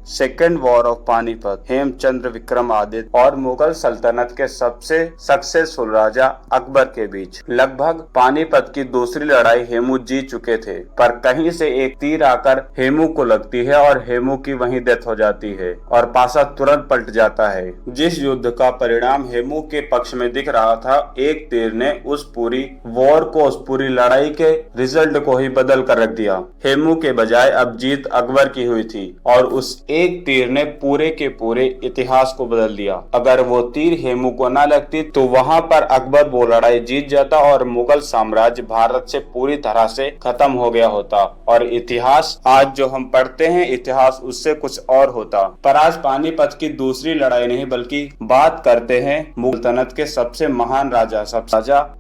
Second war of Panipat, Hemchandra Vikramaditya और मुगल सल्तनत के सबसे सक्सेसफुल राजा अकबर के बीच। लगभग पानीपत की दूसरी लड़ाई हेमू जीत चुके थे, पर कहीं से एक तीर आकर हेमू को लगती है और हेमू की वहीं डेथ हो जाती है और पासा तुरंत पलट जाता है। जिस युद्ध का परिणाम हेमू के पक्ष में दिख रहा था, एक तीर ने उस पूरी वॉर को, उस पूरी लड़ाई के रिजल्ट को ही बदल कर रख दिया। हेमू के बजाय अब जीत अकबर की हुई थी और उस एक तीर ने पूरे के पूरे इतिहास को बदल दिया। अगर वो तीर हेमू को न लगती तो वहां पर अकबर वो लड़ाई जीत जाता और मुगल साम्राज्य भारत से पूरी तरह से खत्म हो गया होता और इतिहास आज जो हम पढ़ते हैं, इतिहास उससे कुछ और होता। पर आज पानीपत की दूसरी लड़ाई नहीं बल्कि बात करते हैं मुगल सल्तनत के सबसे महान राजा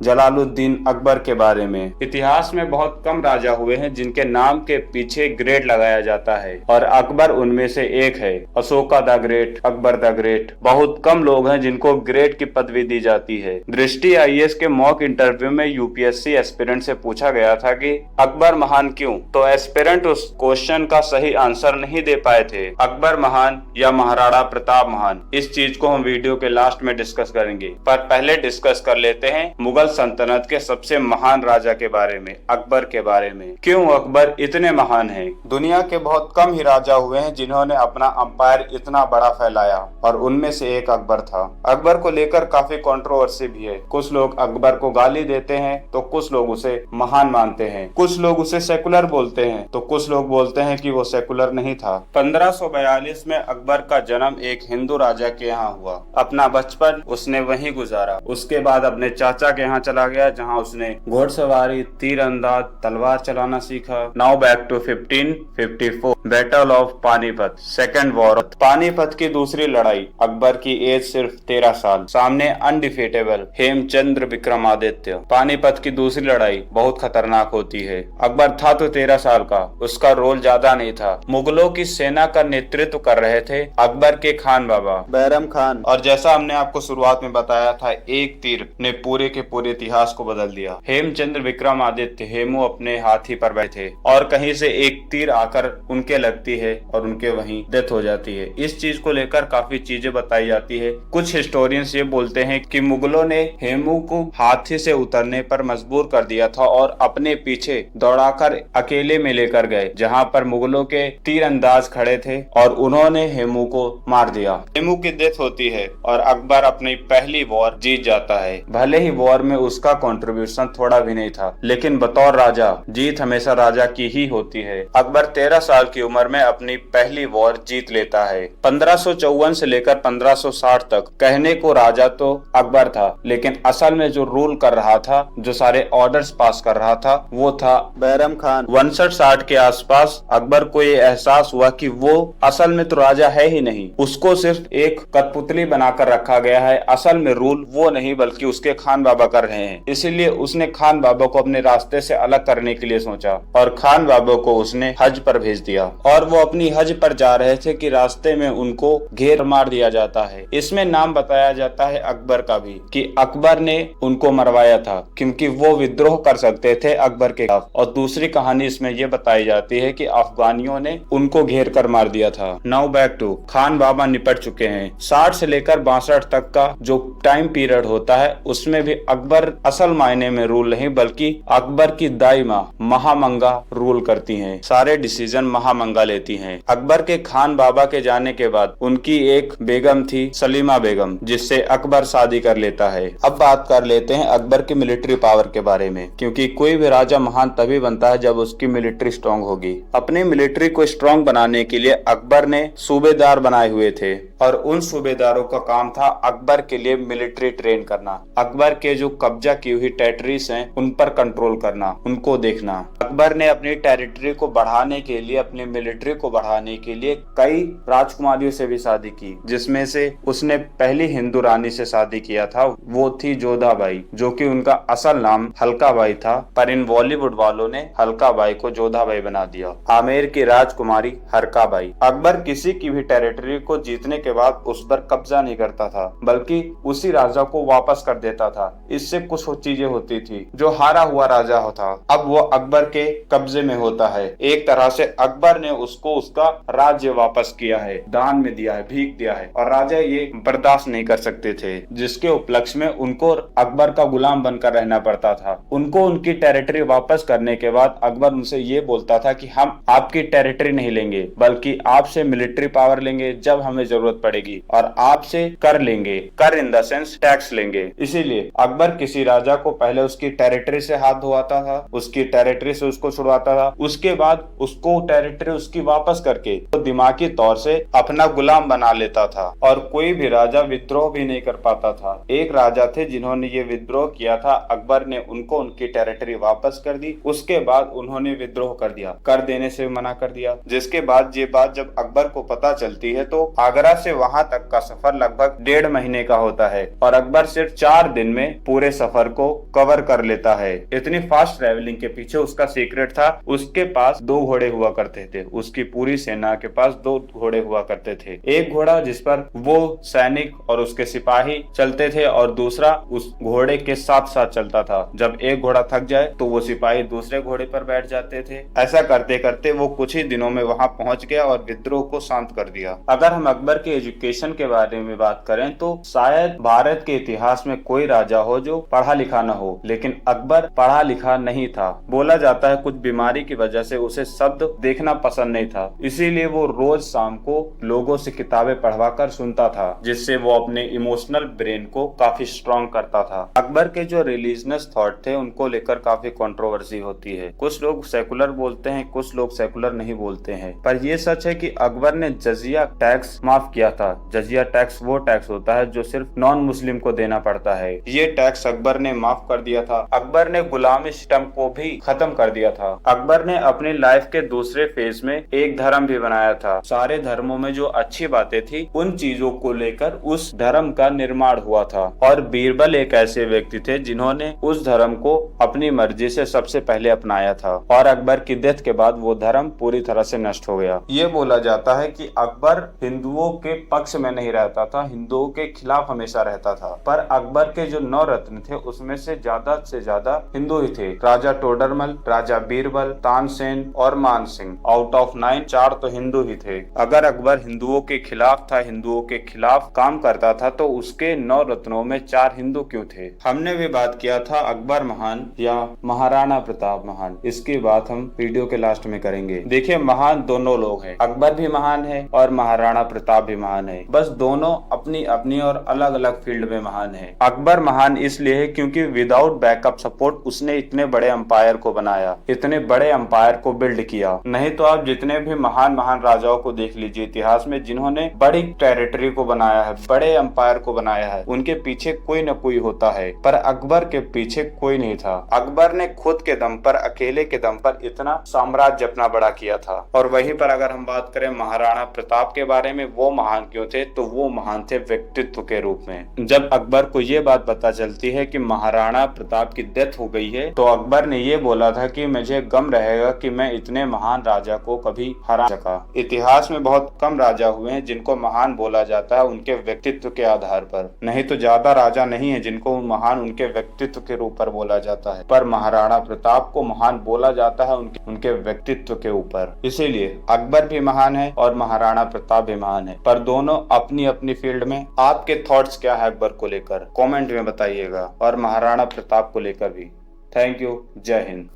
जलालुद्दीन अकबर के बारे में। इतिहास में बहुत कम राजा हुए हैं जिनके नाम के पीछे ग्रेट लगाया जाता है और अकबर उनमें से एक है। Ashoka the great, Akbar the great, बहुत कम लोग हैं जिनको ग्रेट की पदवी दी जाती है। दृष्टि आईएएस के मॉक इंटरव्यू में यूपीएससी एस्पिरेंट से पूछा गया था कि अकबर महान क्यों, तो एस्पिरेंट उस क्वेश्चन का सही आंसर नहीं दे पाए थे। अकबर महान या महाराणा प्रताप महान, इस चीज को हम वीडियो के लास्ट में डिस्कस करेंगे, पर पहले डिस्कस कर लेते हैं मुगल सल्तनत के सबसे महान राजा के बारे में, अकबर के बारे में। क्यों अकबर इतने महान हैं? दुनिया के बहुत कम ही राजा हुए हैं जिन्होंने अपना अंपायर इतना बड़ा फैलाया और उनमें से एक अकबर था। अकबर को लेकर काफी कंट्रोवर्सी भी है। कुछ लोग अकबर को गाली देते हैं तो कुछ लोग उसे महान मानते हैं, कुछ लोग उसे सेकुलर बोलते हैं तो कुछ लोग बोलते हैं कि वो सेकुलर नहीं था। 1542 में अकबर का जन्म एक हिंदू राजा के यहाँ हुआ। अपना बचपन उसने वहीं गुजारा। उसके बाद अपने चाचा के यहाँ चला गया जहाँ उसने घोड़सवारी, तीरंदाज, तलवार चलाना सीखा। Now back to 1554, battle of Panipat, second war. Panipat की दूसरी लड़ाई। अकबर की एज सिर्फ 13 साल, सामने अनडिफीटेबल हेमचंद्र विक्रमादित्य। पानीपत की दूसरी लड़ाई बहुत खतरनाक होती है। अकबर था तो 13 साल का, उसका रोल ज्यादा नहीं था। मुगलों की सेना का नेतृत्व कर रहे थे अकबर के खान बाबा बैरम खान, और जैसा हमने आपको शुरुआत में बताया था, एक तीर ने पूरे के पूरे इतिहास को बदल दिया। हेमचंद्र विक्रमादित्य हेमू अपने हाथी पर बैठे और कहीं से एक तीर आकर उनके लगती है और उनके वहीं डेथ हो जाती है। इस चीज को लेकर काफी चीजें बताई जाती है। कुछ हिस्टोरियंस ये बोलते हैं कि मुगलों ने हेमू को हाथी से उतरने पर मजबूर कर दिया था और अपने पीछे दौड़ाकर अकेले में लेकर गए जहां पर मुगलों के तीरंदाज खड़े थे और उन्होंने हेमू को मार दिया। हेमू की डेथ होती है और अकबर अपनी पहली वॉर जीत जाता है। भले ही वॉर में उसका कंट्रीब्यूशन थोड़ा भी नहीं था, लेकिन बतौर राजा जीत हमेशा राजा की ही होती है। अकबर 13 साल की उम्र में अपनी पहली वॉर जीत लेता है। 1554 से लेकर 1560 तक कहने को राजा तो अकबर था, लेकिन असल में जो रूल कर रहा था, जो सारे ऑर्डर्स पास कर रहा था, वो था बैरम खान। 59-60 के आसपास अकबर को ये एहसास हुआ कि वो असल में तो राजा है ही नहीं, उसको सिर्फ एक कठपुतली बनाकर रखा गया है। असल में रूल वो नहीं बल्कि उसके खान बाबा कर रहे हैं। इसीलिए उसने खान बाबा को अपने रास्ते से अलग करने के लिए सोचा और खान बाबा को उसने हज पर भेज दिया। और वो अपनी हज पर जा रहे थे कि रास्ते में उनको घेर मार दिया जाता है। इसमें नाम बताया जाता है अकबर का भी कि अकबर ने उनको मरवाया था क्योंकि वो विद्रोह कर सकते थे अकबर के खिलाफ। और दूसरी कहानी इसमें ये बताई जाती है कि अफगानियों ने उनको घेर कर मार दिया था। नाउ बैक टू खान बाबा निपट चुके हैं। 60 से लेकर 62 तक का जो टाइम पीरियड होता है उसमें भी अकबर असल मायने में रूल नहीं बल्कि अकबर की दाई माँ महामंगा रूल करती हैं। सारे डिसीजन महामंगा लेती हैं। अकबर के खान बाबा के जाने के बाद उनकी एक बेगम थी सलीमा बेगम, जिससे अकबर शादी कर लेता है। अब बात कर लेते हैं अकबर की मिलिट्री पावर के बारे में, क्योंकि कोई भी राजा महान तभी बनता है जब उसकी मिलिट्री स्ट्रांग होगी। अपनी मिलिट्री को स्ट्रांग बनाने के लिए अकबर ने सूबेदार बनाए हुए थे और उन सूबेदारों का काम था अकबर के लिए मिलिट्री ट्रेन करना। अकबर के जो कब्जा की हुई टेरिटरीज हैं उन पर कंट्रोल करना, उनको देखना। अकबर ने अपनी टेरिटरी को बढ़ाने के लिए, अपनी मिलिट्री को बढ़ाने के लिए कई राजकुमारियों से भी शादी की, जिसमें से उसने पहली हिंदू रानी से शादी किया था, वो थी जोधाबाई, जो कि उनका असल नाम हल्काबाई था, पर इन बॉलीवुड वालों ने हल्काबाई को जोधाबाई बना दिया। आमेर की राजकुमारी हरकाबाई। अकबर किसी की भी टेरिटरी को जीतने के बाद उस पर कब्जा नहीं करता था बल्कि उसी राजा को वापस कर देता था। इससे कुछ चीजें होती थी। जो हारा हुआ राजा होता अब वो अकबर के कब्जे में होता है। एक तरह से अकबर ने उसको उसका राज राज्य वापस किया है, दान में दिया है, भीख दिया है, और राजा ये बर्दाश्त नहीं कर सकते थे, जिसके उपलक्ष्य में उनको अकबर का गुलाम बनकर रहना पड़ता था। उनको उनकी टेरिटरी वापस करने के बाद अकबर उनसे ये बोलता था कि हम आपकी टेरिटरी नहीं लेंगे, बल्कि आपसे मिलिट्री पावर लेंगे जब हमें जरूरत पड़ेगी, और आपसे कर लेंगे, कर इन द सेंस टैक्स लेंगे। इसीलिए अकबर किसी राजा को पहले उसकी टेरिटरी से हाथ धोआता था, उसकी टेरिटरी से उसको छुड़वाता था, उसके बाद उसको टेरिटरी उसकी वापस करके तो दिमागी तौर से अपना गुलाम बना लेता था, और कोई भी राजा विद्रोह भी नहीं कर पाता था। एक राजा थे जिन्होंने ये विद्रोह किया था, अकबर ने उनको उनकी टेरिटरी वापस कर दी, उसके बाद उन्होंने विद्रोह कर दिया, कर देने से मना कर दिया। जिसके बाद ये बात जब अकबर को पता चलती है तो आगरा से वहां तक का सफर लगभग 1.5 महीने का होता है, और अकबर सिर्फ 4 दिन में पूरे सफर को कवर कर लेता है। इतनी फास्ट ट्रेवलिंग के पीछे उसका सीक्रेट था, उसके पास 2 घोड़े हुआ करते थे, उसकी पूरी सेना के पास 2 घोड़े हुआ करते थे। एक घोड़ा जिस पर वो सैनिक और उसके सिपाही चलते थे, और दूसरा उस घोड़े के साथ साथ चलता था। जब एक घोड़ा थक जाए तो वो सिपाही दूसरे घोड़े पर बैठ जाते थे। ऐसा करते करते वो कुछ ही दिनों में वहां पहुंच गया और विद्रोह को शांत कर दिया। अगर हम अकबर के एजुकेशन के बारे में बात करें तो शायद भारत के इतिहास में कोई राजा हो जो पढ़ा लिखा न हो, लेकिन अकबर पढ़ा लिखा नहीं था। बोला जाता है कुछ बीमारी की वजह से उसे शब्द देखना पसंद नहीं था, इसीलिए वो रोज शाम को लोगों से किताबें पढ़वा कर सुनता था, जिससे वो अपने इमोशनल ब्रेन को काफी स्ट्रॉन्ग करता था। अकबर के जो रिलीजियस थॉट थे उनको लेकर काफी कंट्रोवर्सी होती है। कुछ लोग सेकुलर बोलते हैं, कुछ लोग सेकुलर नहीं बोलते हैं, पर यह सच है कि अकबर ने जजिया टैक्स माफ किया था। जजिया टैक्स वो टैक्स होता है जो सिर्फ नॉन मुस्लिम को देना पड़ता है। ये टैक्स अकबर ने माफ कर दिया था। अकबर ने गुलामी सिस्टम को भी खत्म कर दिया था। अकबर ने अपनी लाइफ के दूसरे फेज में एक धर्म भी बनाया था। सारे धर्मों में जो अच्छी बातें थी उन चीजों को लेकर उस धर्म का निर्माण हुआ था, और बीरबल एक ऐसे व्यक्ति थे जिन्होंने उस धर्म को अपनी मर्जी से सबसे पहले अपनाया था, और अकबर की डेथ के बाद वो धर्म पूरी तरह से नष्ट हो गया। ये बोला जाता है कि अकबर हिंदुओं के पक्ष में नहीं रहता था, हिंदुओं के खिलाफ हमेशा रहता था, पर अकबर के जो 9 रत्न थे उसमें से ज्यादा हिंदू ही थे। राजा टोडरमल, राजा बीरबल, तानसेन और मान सिंह, आउट ऑफ 9 4 तो हिंदू ही थे। अगर अकबर हिंदुओं के खिलाफ था, हिंदुओं के खिलाफ काम करता था, तो उसके 9 रत्नों में 4 हिंदू क्यों थे? हमने भी बात किया था अकबर महान या महाराणा प्रताप महान, इसकी बात हम वीडियो के लास्ट में करेंगे। देखिए, महान दोनों लोग हैं, अकबर भी महान है और महाराणा प्रताप भी महान है, बस दोनों अपनी अपनी और अलग अलग फील्ड में महान है। अकबर महान इसलिए है क्योंकि विदाउट बैकअप सपोर्ट उसने इतने बड़े अंपायर को बनाया, इतने बड़े अंपायर को बिल्ड किया। नहीं तो आप जितने भी महान राजाओं को देख लीजिए इतिहास में, जिन्होंने बड़ी टेरिटरी को बनाया है, बड़े अंपायर को बनाया है, उनके पीछे कोई न कोई होता है, पर अकबर के पीछे कोई नहीं था। अकबर ने खुद के दम पर, अकेले के दम पर इतना साम्राज्य अपना बड़ा किया था। और वहीं पर अगर हम बात करें महाराणा प्रताप के बारे में, वो महान क्यों थे? तो वो महान थे व्यक्तित्व के रूप में। जब अकबर को ये बात पता चलती है कि महाराणा प्रताप की डेथ हो गई है, तो अकबर ने ये बोला था कि मुझे गम रहेगा कि मैं इतने महान राजा को कभी हरा सका। इतिहास में बहुत कम राजा हुए हैं जिनको महान बोला जाता है उनके व्यक्तित्व के आधार पर, नहीं तो ज्यादा राजा नहीं है जिनको महान उनके व्यक्तित्व के रूप पर बोला जाता है, पर महाराणा प्रताप को महान बोला जाता है उनके व्यक्तित्व के ऊपर। इसीलिए अकबर भी महान है और महाराणा प्रताप भी महान है, पर दोनों अपनी अपनी फील्ड में। आपके थॉट्स क्या है अकबर को लेकर? कमेंट में बताइएगा, और महाराणा प्रताप को लेकर भी। Thank you. जय हिंद।